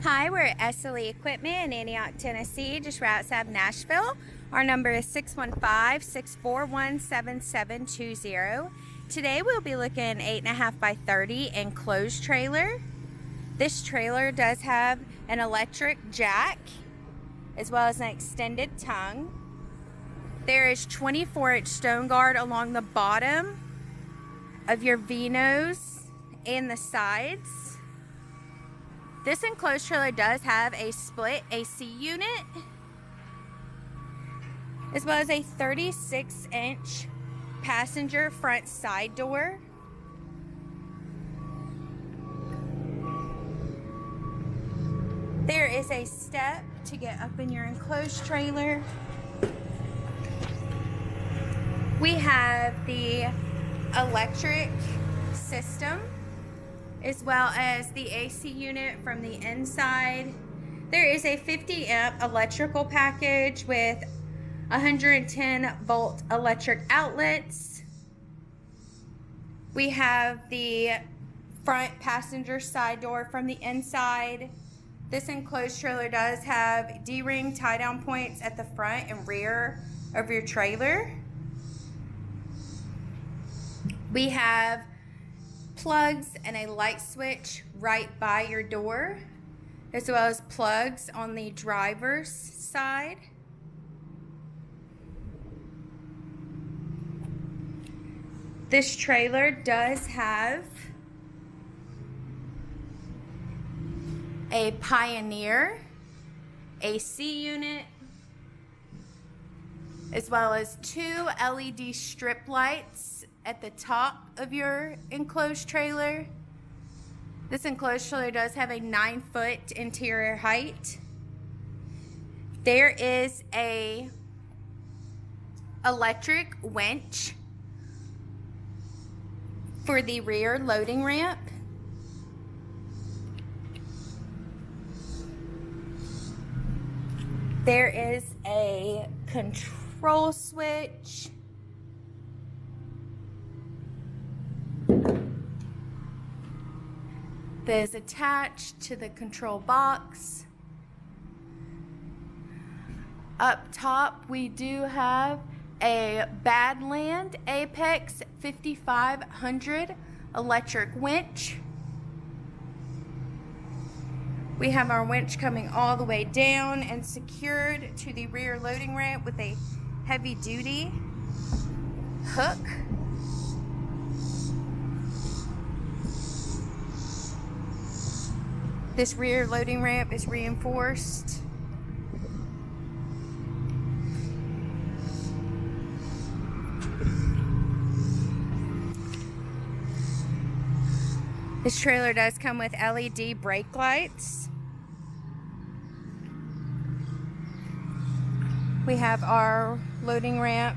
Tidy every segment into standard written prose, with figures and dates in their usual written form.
Hi, we're at SLE Equipment in Antioch, Tennessee, just right outside Nashville. Our number is 615-641-7720. Today we'll be looking at an 8.5 by 30 enclosed trailer. This trailer does have an electric jack as well as an extended tongue. There is 24-inch stone guard along the bottom of your V-nose and the sides. This enclosed trailer does have a split AC unit as well as a 36-inch passenger front side door. There is a step to get up in your enclosed trailer. We have the electric system as well as the AC unit from the inside. There is a 50 amp electrical package with 110 volt electric outlets. We have the front passenger side door from the inside. This enclosed trailer does have D-ring tie down points at the front and rear of your trailer. We have plugs and a light switch right by your door, as well as plugs on the driver's side. This trailer does have a Pioneer AC unit, as well as 2 LED strip lights at the top of your enclosed trailer. This enclosed trailer does have a 9-foot interior height. There is a electric winch for the rear loading ramp. There is a control switch that is attached to the control box. Up top, we do have a Badland Apex 5500 electric winch. We have our winch coming all the way down and secured to the rear loading ramp with a heavy duty hook. This rear loading ramp is reinforced. This trailer does come with LED brake lights. We have our loading ramp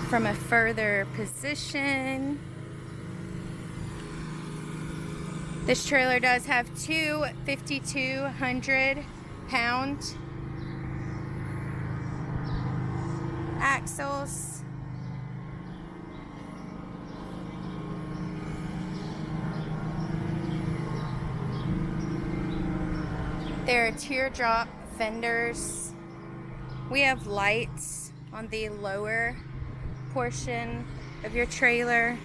from a further position. This trailer does have 2 5,200-pound axles. There are teardrop fenders. We have lights on the lower portion of your trailer.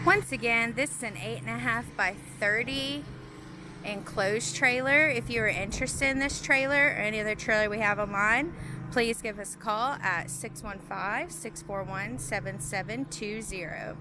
Once again, this is an 8.5 by 30 enclosed trailer. If you are interested in this trailer or any other trailer we have online, please give us a call at 615-641-7720.